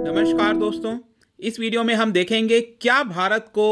नमस्कार दोस्तों, इस वीडियो में हम देखेंगे क्या भारत को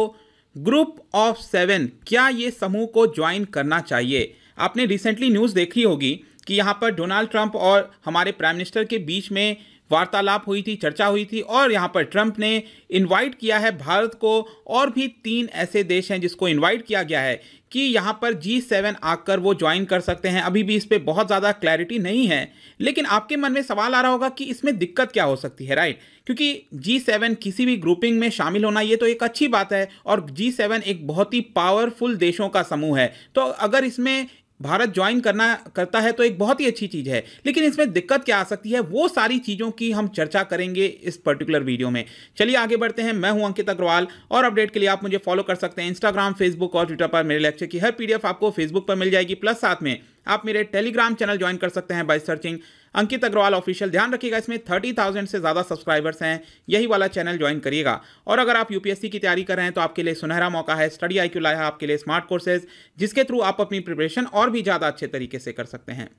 ग्रुप ऑफ 7 क्या ये समूह को ज्वाइन करना चाहिए। आपने रिसेंटली न्यूज़ देखी होगी कि यहाँ पर डोनाल्ड ट्रंप और हमारे प्राइम मिनिस्टर के बीच में वार्तालाप हुई थी, चर्चा हुई थी और यहाँ पर ट्रंप ने इनवाइट किया है भारत को, और भी 3 ऐसे देश हैं जिसको इनवाइट किया गया है कि यहाँ पर G7 आकर वो ज्वाइन कर सकते हैं। अभी भी इस पर बहुत ज़्यादा क्लैरिटी नहीं है, लेकिन आपके मन में सवाल आ रहा होगा कि इसमें दिक्कत क्या हो सकती है, राइट? क्योंकि G7 किसी भी ग्रुपिंग में शामिल होना ये तो एक अच्छी बात है, और G7 एक बहुत ही पावरफुल देशों का समूह है, तो अगर इसमें भारत ज्वाइन करता है तो एक बहुत ही अच्छी चीज़ है। लेकिन इसमें दिक्कत क्या आ सकती है, वो सारी चीज़ों की हम चर्चा करेंगे इस पर्टिकुलर वीडियो में। चलिए आगे बढ़ते हैं। मैं हूं अंकित अग्रवाल, और अपडेट के लिए आप मुझे फॉलो कर सकते हैं इंस्टाग्राम, फेसबुक और ट्विटर पर। मेरे लेक्चर की हर PDF आपको फेसबुक पर मिल जाएगी, प्लस साथ में आप मेरे टेलीग्राम चैनल ज्वाइन कर सकते हैं by searching Ankit Agarwal official. ध्यान रखिएगा, इसमें 30,000 से ज़्यादा सब्सक्राइबर्स हैं, यही वाला चैनल ज्वाइन करिएगा। और अगर आप UPSC की तैयारी कर रहे हैं तो आपके लिए सुनहरा मौका है। स्टडी IQ लाया है आपके लिए स्मार्ट कोर्सेज, जिसके थ्रू आप अपनी प्रिपरेशन और भी ज़्यादा अच्छे तरीके से कर सकते हैं।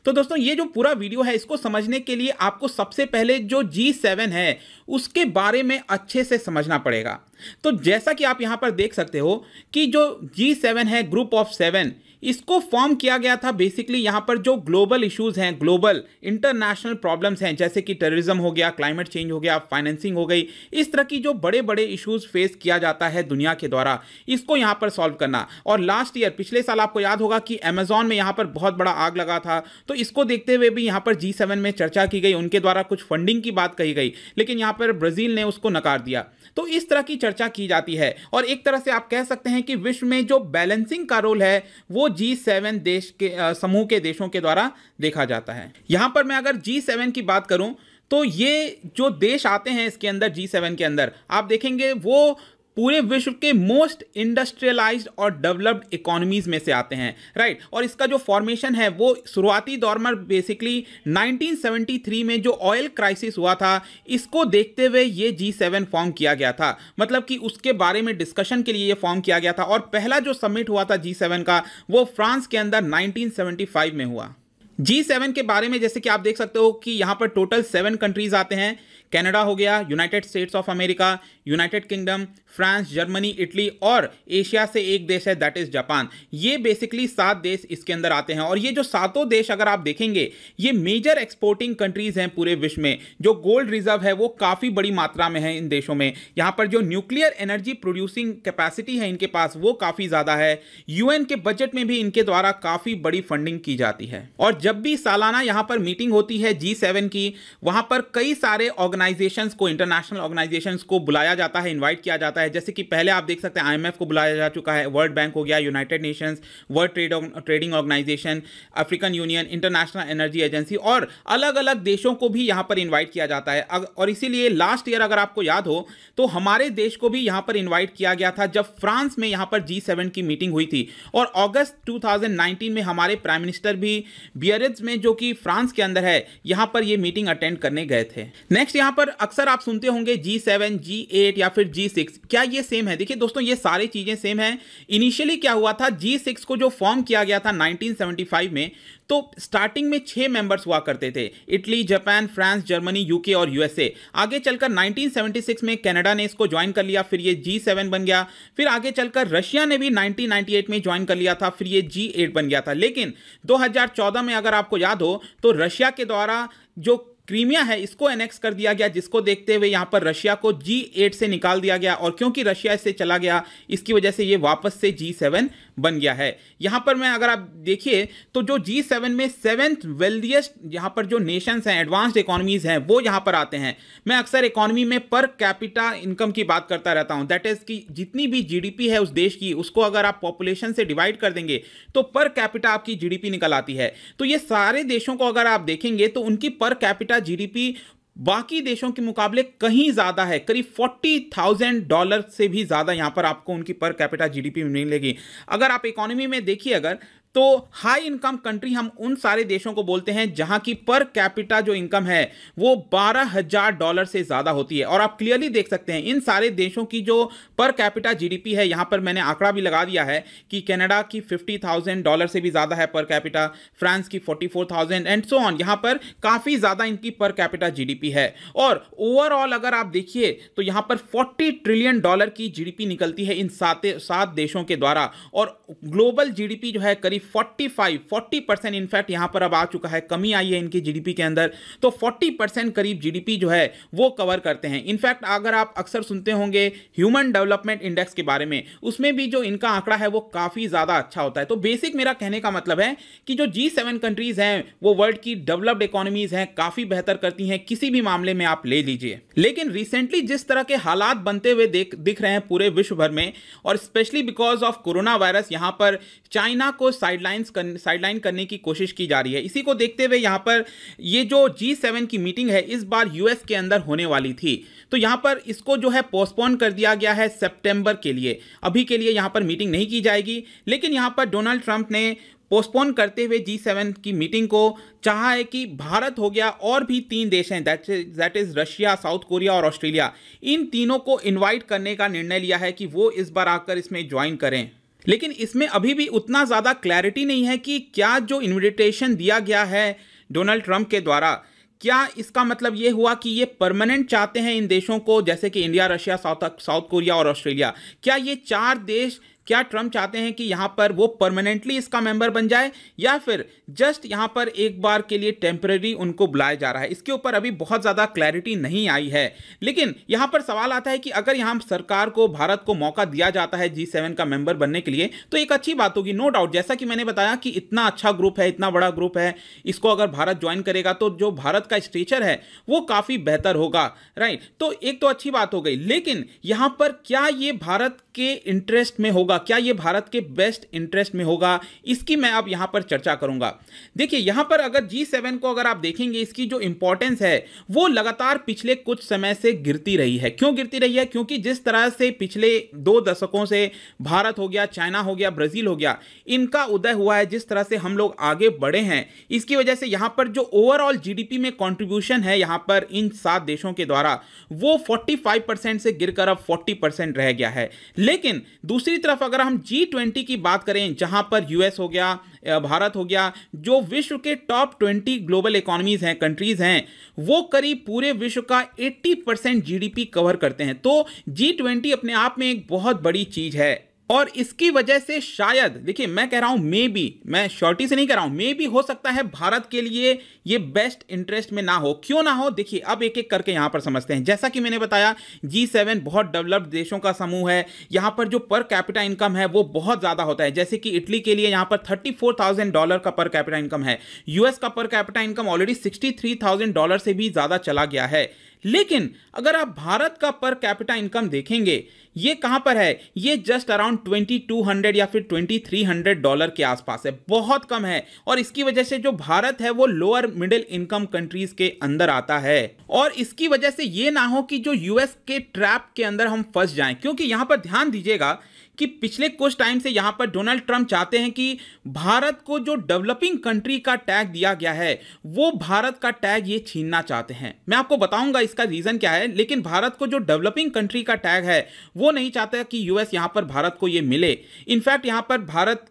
तो दोस्तों, ये जो पूरा वीडियो है, इसको समझने के लिए आपको सबसे पहले जो G7 है उसके बारे में अच्छे से समझना पड़ेगा। तो जैसा कि आप यहां पर देख सकते हो कि जो G7 है, ग्रुप ऑफ 7, इसको फॉर्म किया गया था बेसिकली यहां पर जो ग्लोबल इश्यूज हैं, ग्लोबल इंटरनेशनल प्रॉब्लम्स हैं, जैसे कि टेररिज्म हो गया, क्लाइमेट चेंज हो गया, फाइनेंसिंग हो गई, इस तरह की जो बड़े बड़े इश्यूज फेस किया जाता है दुनिया के द्वारा, इसको यहां पर सॉल्व करना। और लास्ट ईयर, पिछले साल आपको याद होगा कि अमेजॉन में यहां पर बहुत बड़ा आग लगा था, तो इसको देखते हुए भी यहां पर G7 में चर्चा की गई, उनके द्वारा कुछ फंडिंग की बात कही गई, लेकिन यहां पर ब्राजील ने उसको नकार दिया। तो इस तरह की चर्चा की जाती है, और एक तरह से आप कह सकते हैं कि विश्व में जो बैलेंसिंग का रोल है वो G7 देश के समूह के देशों के द्वारा देखा जाता है। यहां पर मैं अगर G7 की बात करूं तो ये जो देश आते हैं इसके अंदर, G7 के अंदर आप देखेंगे वो पूरे विश्व के मोस्ट इंडस्ट्रियलाइज्ड और डेवलप्ड इकोनॉमीज में से आते हैं, राइट? और इसका जो फॉर्मेशन है वो शुरुआती दौर में बेसिकली 1973 में जो ऑयल क्राइसिस हुआ था, इसको देखते हुए ये G7 फॉर्म किया गया था। मतलब कि उसके बारे में डिस्कशन के लिए ये फॉर्म किया गया था, और पहला जो समिट हुआ था G7 का वो फ्रांस के अंदर 1975 में हुआ। G7 के बारे में जैसे कि आप देख सकते हो कि यहां पर टोटल 7 कंट्रीज आते हैं। कनाडा हो गया, United states of America, United kingdom, France, Germany, Italy, और एशिया से एक देश है दैट इज जापान। ये बेसिकली 7 देश इसके अंदर आते हैं, और ये जो 7 देश अगर आप देखेंगे ये मेजर एक्सपोर्टिंग कंट्रीज हैं पूरे विश्व में। जो गोल्ड रिजर्व है वो काफ़ी बड़ी मात्रा में है इन देशों में। यहाँ पर जो न्यूक्लियर एनर्जी प्रोड्यूसिंग कैपेसिटी है इनके पास वो काफ़ी ज़्यादा है। UN के बजट में भी इनके द्वारा काफ़ी बड़ी फंडिंग की जाती है। और जब भी सालाना यहाँ पर मीटिंग होती है G7 की, वहाँ पर कई सारे ऑर्गेनाइजेशंस को, इंटरनेशनल ऑर्गेनाइजेशंस को बुलाया जाता है, इन्वाइट किया जाता है। जैसे कि पहले आप देख सकते हैं IMF को बुलाया जा चुका है, वर्ल्ड बैंक हो गया, United Nations, World Trading Organization, African Union, International Energy Agency, और अलग अलग देशों को भी यहाँ पर इन्वाइट किया जाता है। और इसीलिए लास्ट ईयर अगर आपको याद हो तो हमारे देश को भी यहाँ पर इन्वाइट किया गया था जब फ्रांस में यहाँ पर G7 की मीटिंग हुई थी, और अगस्त 2019 में हमारे प्राइम मिनिस्टर भी बियरेट्ज में, जो कि फ्रांस के अंदर है, यहाँ पर ये मीटिंग अटेंड करने गए थे। नेक्स्ट यहाँ पर अक्सर आप सुनते होंगे G7, G8 या फिर G6, क्या ये सेम है? देखिए दोस्तों, ये सारी चीजें सेम है। इनिशियली क्या हुआ था, G6 को जो फॉर्म किया गया था 1975 में, तो स्टार्टिंग में 6 मेंबर्स हुआ करते थे, Italy, Japan, France, Germany, UK और USA। आगे चलकर 1976 में कनाडा ने इसको ज्वाइन कर लिया, फिर ये G7 बन गया। फिर आगे चलकर रशिया ने भी 1998 में ज्वाइन कर लिया था, फिर ये G8 बन गया था। लेकिन 2014 में अगर आपको याद हो तो रशिया के द्वारा जो क्रीमिया है इसको एनेक्स कर दिया गया, जिसको देखते हुए यहां पर रशिया को G8 से निकाल दिया गया, और क्योंकि रशिया इससे चला गया इसकी वजह से ये वापस से G7 बन गया है। यहां पर मैं अगर आप देखिए तो जो G7 में 7th वेल्दिएस्ट यहां पर जो नेशंस हैं, एडवांस्ड इकोनॉमीज हैं, वो यहां पर आते हैं। मैं अक्सर इकोनॉमी में पर कैपिटा इनकम की बात करता रहता हूं, दैट इज कि जितनी भी GDP है उस देश की, उसको अगर आप पॉपुलेशन से डिवाइड कर देंगे तो पर कैपिटा आपकी GDP निकल आती है। तो ये सारे देशों को अगर आप देखेंगे तो उनकी पर कैपिटा GDP बाकी देशों के मुकाबले कहीं ज्यादा है, करीब $40,000 से भी ज्यादा यहां पर आपको उनकी पर कैपिटा GDP मिलेगी। अगर आप इकोनॉमी में देखिए अगर, तो हाई इनकम कंट्री हम उन सारे देशों को बोलते हैं जहां की पर कैपिटा जो इनकम है वो $12,000 से ज्यादा होती है। और आप क्लियरली देख सकते हैं इन सारे देशों की जो पर कैपिटा जीडीपी है, यहां पर मैंने आंकड़ा भी लगा दिया है कि कनाडा की $50,000 से भी ज्यादा है पर कैपिटा, फ्रांस की 44,000 एंड सो ऑन। यहां पर काफी ज्यादा इनकी पर कैपिटा जीडीपी है। और ओवरऑल अगर आप देखिए तो यहां पर $40 ट्रिलियन की जीडीपी निकलती है इन सात देशों के द्वारा। और ग्लोबल जीडीपी जो है करीब 40% इनफैक्ट यहां पर अब आ चुका है, कमी आई है इनकी जीडीपी के अंदर, तो 40% करीब जीडीपी जो है वो कवर करते हैं। इनफैक्ट अगर आप अक्सर सुनते होंगे ह्यूमन डेवलपमेंट इंडेक्स के बारे में, उसमें भी जो इनका आंकड़ा है वो काफी ज्यादा अच्छा होता है। तो बेसिक मेरा कहने का मतलब है कि जो G7 कंट्रीज हैं वो वर्ल्ड की डेवलप्ड इकोनॉमीज हैं, काफी बेहतर करती हैं किसी भी मामले में आप ले लीजिए। लेकिन रिसेंटली जिस तरह के हालात बनते हुए दिख रहे हैं पूरे विश्व भर में, और specially because of corona virus, यहां पर चाइना को साइडलाइन करने की कोशिश की जा रही है। इसी को देखते हुए यहां पर ये जो G7 की मीटिंग है इस बार यूएस के अंदर होने वाली थी, तो यहां पर इसको जो है पोस्टपोन कर दिया गया है सितंबर के लिए। अभी के लिए यहां पर मीटिंग नहीं की जाएगी, लेकिन यहां पर डोनाल्ड ट्रंप ने पोस्टपोन करते हुए G7 की मीटिंग को चाहा है कि भारत हो गया और भी 3 देश हैं, that is Russia, south Korea और ऑस्ट्रेलिया, इन तीनों को इनवाइट करने का निर्णय लिया है कि वो इस बार आकर इसमें ज्वाइन करें। लेकिन इसमें अभी भी उतना ज्यादा क्लैरिटी नहीं है कि क्या जो इन्विटेशन दिया गया है डोनाल्ड ट्रंप के द्वारा, क्या इसका मतलब यह हुआ कि ये परमानेंट चाहते हैं इन देशों को, जैसे कि इंडिया, रशिया, साउथ कोरिया और ऑस्ट्रेलिया, क्या ये 4 देश, क्या ट्रंप चाहते हैं कि यहां पर वो परमानेंटली इसका मेंबर बन जाए, या फिर जस्ट यहां पर एक बार के लिए टेम्पररी उनको बुलाया जा रहा है? इसके ऊपर अभी बहुत ज्यादा क्लैरिटी नहीं आई है। लेकिन यहां पर सवाल आता है कि अगर यहां सरकार को, भारत को मौका दिया जाता है G7 का मेंबर बनने के लिए, तो एक अच्छी बात होगी, नो डाउट। जैसा कि मैंने बताया कि इतना अच्छा ग्रुप है, इतना बड़ा ग्रुप है, इसको अगर भारत ज्वाइन करेगा तो जो भारत का स्टेचर है वो काफी बेहतर होगा, राइट? तो एक तो अच्छी बात हो गई, लेकिन यहां पर क्या ये भारत के इंटरेस्ट में होगा, क्या यह भारत के बेस्ट इंटरेस्ट में होगा, इसकी मैं अब यहां पर चर्चा करूंगा। देखिए यहां पर अगर G7 को अगर आप देखेंगे, इसकी जो इंपॉर्टेंस है वो लगातार पिछले कुछ समय से गिरती रही है। क्यों गिरती रही है? क्योंकि जिस तरह से पिछले 2 दशकों से भारत हो गया, चाइना हो गया, ब्राजील हो गया, इनका उदय हुआ है, जिस तरह से हम लोग आगे बढ़े हैं, इसकी वजह से यहां पर जो ओवरऑल जीडीपी में कंट्रीब्यूशन है यहां पर इन 7 देशों के द्वारा, वो 45% से गिरकर अब 40% रह गया है। लेकिन दूसरी तरफ अगर हम G20 की बात करें, जहां पर यूएस हो गया, भारत हो गया, जो विश्व के टॉप 20 ग्लोबल इकोनॉमीज हैं, कंट्रीज हैं, वो करीब पूरे विश्व का 80% जीडीपी कवर करते हैं। तो G20 अपने आप में एक बहुत बड़ी चीज है, और इसकी वजह से शायद, देखिए मैं कह रहा हूं मे बी, मैं श्योरिटी से नहीं कह रहा हूं, मे बी हो सकता है भारत के लिए ये बेस्ट इंटरेस्ट में ना हो। क्यों ना हो? देखिए अब एक एक करके यहां पर समझते हैं। जैसा कि मैंने बताया, G7 बहुत डेवलप्ड देशों का समूह है, यहां पर जो पर कैपिटा इनकम है वो बहुत ज्यादा होता है। जैसे कि इटली के लिए यहां पर $34,000 का पर कैपिटा इनकम है, यूएस का पर कैपिटा इनकम ऑलरेडी $63,000 से भी ज्यादा चला गया है। लेकिन अगर आप भारत का पर कैपिटा इनकम देखेंगे, ये कहां पर है? ये जस्ट अराउंड $2,200 या फिर $2,300 के आसपास है, बहुत कम है। और इसकी वजह से जो भारत है वो लोअर मिडिल इनकम कंट्रीज के अंदर आता है। और इसकी वजह से ये ना हो कि जो यूएस के ट्रैप के अंदर हम फंस जाएं, क्योंकि यहां पर ध्यान दीजिएगा कि पिछले कुछ टाइम से यहां पर डोनाल्ड ट्रंप चाहते हैं कि भारत को जो डेवलपिंग कंट्री का टैग दिया गया है, वो भारत का टैग ये छीनना चाहते हैं। मैं आपको बताऊंगा इसका रीजन क्या है, लेकिन भारत को जो डेवलपिंग कंट्री का टैग है वो नहीं चाहता कि यूएस यहां पर भारत को ये मिले। इनफैक्ट यहां पर भारत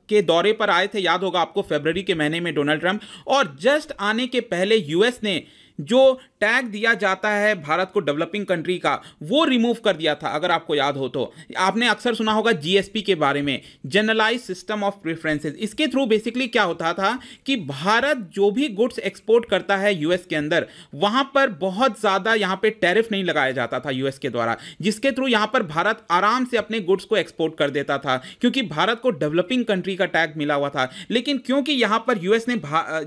के दौरे पर आए थे, याद होगा आपको, फरवरी के महीने में डोनाल्ड ट्रंप, और जस्ट आने के पहले यूएस ने जो टैग दिया जाता है भारत को डेवलपिंग कंट्री का, वो रिमूव कर दिया था। अगर आपको याद हो तो आपने अक्सर सुना होगा जीएसपी के बारे में, जनरलाइज सिस्टम ऑफ प्रेफरेंसेस। इसके थ्रू बेसिकली क्या होता था कि भारत जो भी गुड्स एक्सपोर्ट करता है यूएस के अंदर, वहां पर बहुत ज्यादा यहां पे टैरिफ नहीं लगाया जाता था यूएस के द्वारा, जिसके थ्रू यहां पर भारत आराम से अपने गुड्स को एक्सपोर्ट कर देता था, क्योंकि भारत को डेवलपिंग कंट्री का टैग मिला हुआ था। लेकिन क्योंकि यहां पर यूएस ने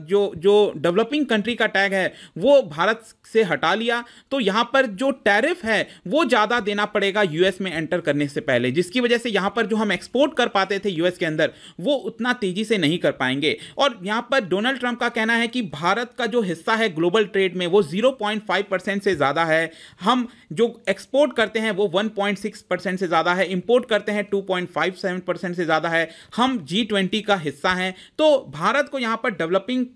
जो डेवलपिंग कंट्री का टैग है वो को भारत से हटा लिया, तो यहां पर जो टैरिफ है वो ज्यादा देना पड़ेगा यूएस में एंटर करने से पहले, जिसकी वजह से यहां पर जो हम एक्सपोर्ट कर पाते थे यूएस के अंदर वो उतना तेजी से नहीं कर पाएंगे। और यहां पर डोनाल्ड ट्रंप का कहना है कि भारत का जो हिस्सा है ग्लोबल ट्रेड में वो 0.5% से ज्यादा है, हम जो एक्सपोर्ट करते हैं वो 1.6% से ज्यादा है, इंपोर्ट करते हैं 2.57% से ज्यादा है, हम G20 का हिस्सा हैं, तो भारत को यहां पर डेवलपिंग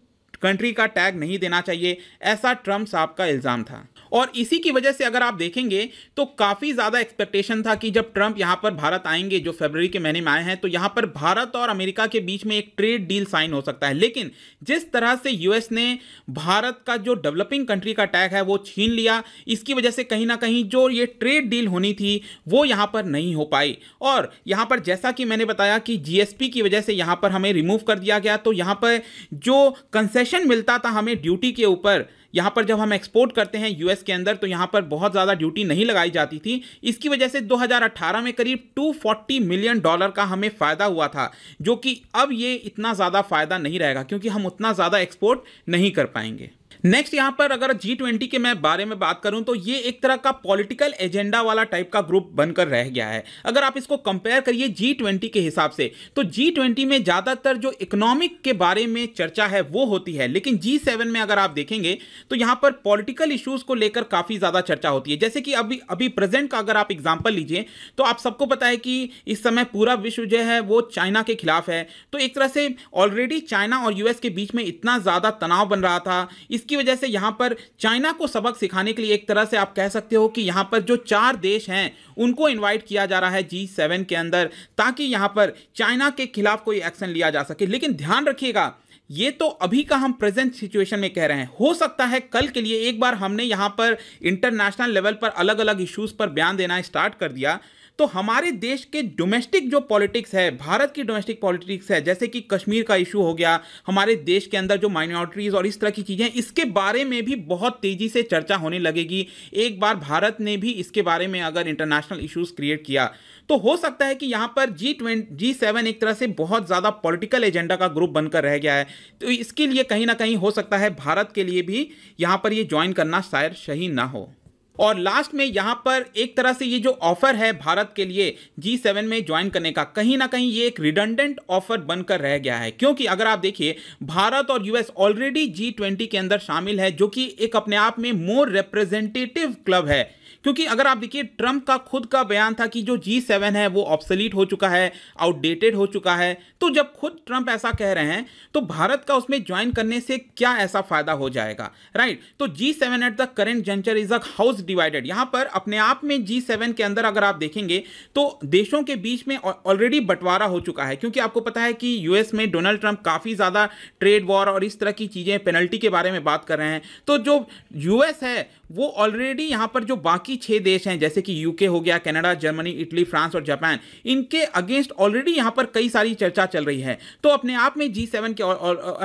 कंट्री का टैग नहीं देना चाहिए, ऐसा ट्रंप साहब का इल्जाम था। और इसी की वजह से अगर आप देखेंगे तो काफी ज्यादा एक्सपेक्टेशन था कि जब ट्रंप यहां पर भारत आएंगे, जो फरवरी के महीने में आए हैं, तो यहां पर भारत और अमेरिका के बीच में एक ट्रेड डील साइन हो सकता है। लेकिन जिस तरह से यूएस ने भारत का जो डेवलपिंग कंट्री का टैग है वो छीन लिया, इसकी वजह से कहीं ना कहीं जो ये ट्रेड डील होनी थी वो यहां पर नहीं हो पाई। और यहां पर जैसा कि मैंने बताया कि जीएसपी की वजह से यहां पर हमें रिमूव कर दिया गया, तो यहां पर जो कंसेशन मिलता था हमें ड्यूटी के ऊपर, यहां पर जब हम एक्सपोर्ट करते हैं यूएस के अंदर तो यहां पर बहुत ज्यादा ड्यूटी नहीं लगाई जाती थी, इसकी वजह से 2018 में करीब $240 मिलियन का हमें फायदा हुआ था, जो कि अब ये इतना ज्यादा फायदा नहीं रहेगा क्योंकि हम उतना ज्यादा एक्सपोर्ट नहीं कर पाएंगे। नेक्स्ट यहां पर अगर G20 के मैं बारे में बात करूं तो ये एक तरह का पॉलिटिकल एजेंडा वाला टाइप का ग्रुप बनकर रह गया है। अगर आप इसको कंपेयर करिए G20 के हिसाब से, तो G20 में ज्यादातर जो इकोनॉमिक के बारे में चर्चा है वो होती है, लेकिन G7 में अगर आप देखेंगे तो यहां पर पॉलिटिकल इश्यूज को लेकर काफी ज्यादा चर्चा होती है। जैसे कि अभी प्रेजेंट का अगर आप एग्जांपल लीजिए तो आप सबको पता है कि इस समय पूरा विश्व जो है वो चाइना के खिलाफ है, तो एक तरह से ऑलरेडी चाइना और यूएस के बीच में इतना ज्यादा तनाव बन रहा था, इसकी वजह से यहां पर चाइना को सबक सिखाने के लिए एक तरह से आप कह सकते हो कि यहां पर जो 4 देश हैं उनको इनवाइट किया जा रहा है G7 के अंदर, ताकि यहां पर चाइना के खिलाफ कोई एक्शन लिया जा सके। लेकिन ध्यान रखिएगा, ये तो अभी का हम प्रेजेंट सिचुएशन में कह रहे हैं, हो सकता है कल के लिए एक बार हमने यहां पर इंटरनेशनल लेवल पर अलग अलग इश्यूज पर बयान देना स्टार्ट कर दिया तो हमारे देश के डोमेस्टिक जो पॉलिटिक्स है, भारत की डोमेस्टिक पॉलिटिक्स है, जैसे कि कश्मीर का इशू हो गया, हमारे देश के अंदर जो माइनॉरिटीज और इस तरह की चीजें, इसके बारे में भी बहुत तेजी से चर्चा होने लगेगी। एक बार भारत ने भी इसके बारे में अगर इंटरनेशनल इश्यूज क्रिएट किया तो हो सकता है कि यहां पर G7 एक तरह से बहुत ज्यादा पॉलिटिकल एजेंडा का ग्रुप बनकर रह गया है, तो इसके लिए कहीं ना कहीं हो सकता है भारत के लिए भी यहां पर ये ज्वाइन करना शायद सही ना हो। और लास्ट में यहां पर एक तरह से ये जो ऑफर है भारत के लिए G7 में ज्वाइन करने का, कहीं ना कहीं ये एक रिडंडेंट ऑफर बनकर रह गया है, क्योंकि अगर आप देखिए भारत और यूएस ऑलरेडी G20 के अंदर शामिल है, जो कि एक अपने आप में मोर रिप्रेजेंटेटिव क्लब है। क्योंकि अगर आप देखिए ट्रंप का खुद का बयान था कि जो G7 है वो ऑब्सोलीट हो चुका है, आउटडेटेड हो चुका है, तो जब खुद ट्रंप ऐसा कह रहे हैं तो भारत का उसमें ज्वाइन करने से क्या ऐसा फायदा हो जाएगा, राइट। तो G7 at the current juncture is a house divided. यहां पर अपने आप में G7 के अंदर अगर आप देखेंगे तो देशों के बीच में ऑलरेडी बंटवारा हो चुका है, क्योंकि आपको पता है कि यूएस में डोनाल्ड ट्रंप काफी ज्यादा ट्रेड वॉर और इस तरह की चीजें, पेनल्टी के बारे में बात कर रहे हैं। तो जो यूएस है वो ऑलरेडी यहां पर जो बाकी 6 देश हैं जैसे कि यूके हो गया, कनाडा, जर्मनी, इटली, फ्रांस और जापान, इनके अगेंस्ट ऑलरेडी यहां पर कई सारी चर्चा चल रही है। तो अपने आप में G7 के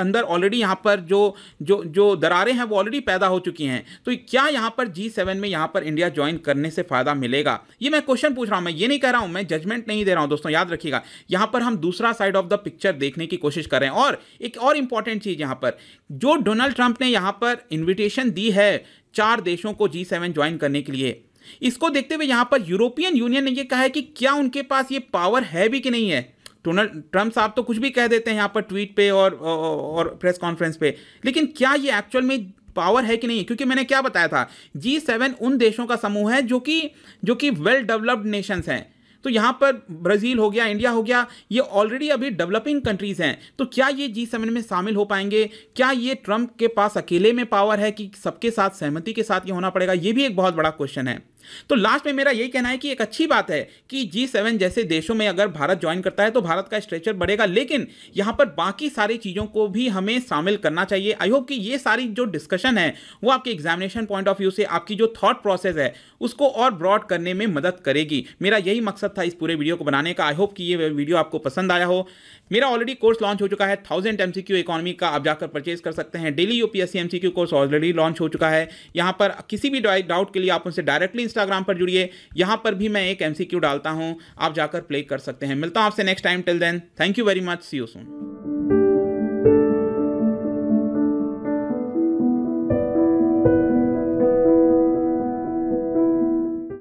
अंदर ऑलरेडी यहां पर जो दरारें हैं वो ऑलरेडी पैदा हो चुकी हैं। तो क्या यहां पर G7 में यहां पर इंडिया ज्वाइन करने से फायदा मिलेगा, ये मैं क्वेश्चन पूछ रहा हूं, मैं ये नहीं कह रहा हूं, मैं जजमेंट नहीं दे रहा हूं दोस्तों, याद रखिएगा। यहां पर हम दूसरा साइड ऑफ द पिक्चर देखने की कोशिश कर रहे हैं। और एक और इंपॉर्टेंट चीज, यहां पर जो डोनाल्ड ट्रंप ने यहां पर इन्विटेशन दी है 4 देशों को G7 ज्वाइन करने के लिए, इसको देखते हुए यहां पर यूरोपियन यूनियन ने यह कहा है कि क्या उनके पास ये पावर है भी कि नहीं है। डोनाल्ड ट्रंप साहब तो कुछ भी कह देते हैं यहां पर ट्वीट पे और प्रेस कॉन्फ्रेंस पे, लेकिन क्या ये एक्चुअल में पावर है कि नहीं। क्योंकि मैंने क्या बताया था, G7 उन देशों का समूह है जो कि वेल डेवलप्ड नेशंस हैं। तो यहां पर ब्राजील हो गया, इंडिया हो गया, ये ऑलरेडी अभी डेवलपिंग कंट्रीज हैं। तो क्या ये G7 में शामिल हो पाएंगे? क्या ये ट्रंप के पास अकेले में पावर है कि सबके साथ सहमति के साथ ये होना पड़ेगा? ये भी एक बहुत बड़ा क्वेश्चन है। तो लास्ट में मेरा यही कहना है कि एक अच्छी बात है कि G7 जैसे देशों में अगर भारत ज्वाइन करता है तो भारत का स्ट्रेचर बढ़ेगा, लेकिन यहां पर बाकी सारी चीजों को भी हमें शामिल करना चाहिए। आई होप कि ये सारी जो डिस्कशन है वो आपके एग्जामिनेशन पॉइंट ऑफ व्यू से आपकी जो थॉट प्रोसेस है उसको और ब्रॉड करने में मदद करेगी। मेरा यही मकसद था इस पूरे वीडियो को बनाने का। आई होप कि ये वीडियो आपको पसंद आया हो। मेरा ऑलरेडी कोर्स लॉन्च हो चुका है 1000 MCQ इकोनॉमी का, आप जाकर परचेज कर सकते हैं। Daily UPSC MCQ course already launch हो चुका है। यहाँ पर किसी भी डाउट के लिए आप उनसे डायरेक्टली इंस्टाग्राम पर जुड़िए, यहाँ पर भी मैं एक MCQ डालता हूँ, आप जाकर प्ले कर सकते हैं। मिलता हूँ आपसे next time, till then thank you very much, see you soon. है।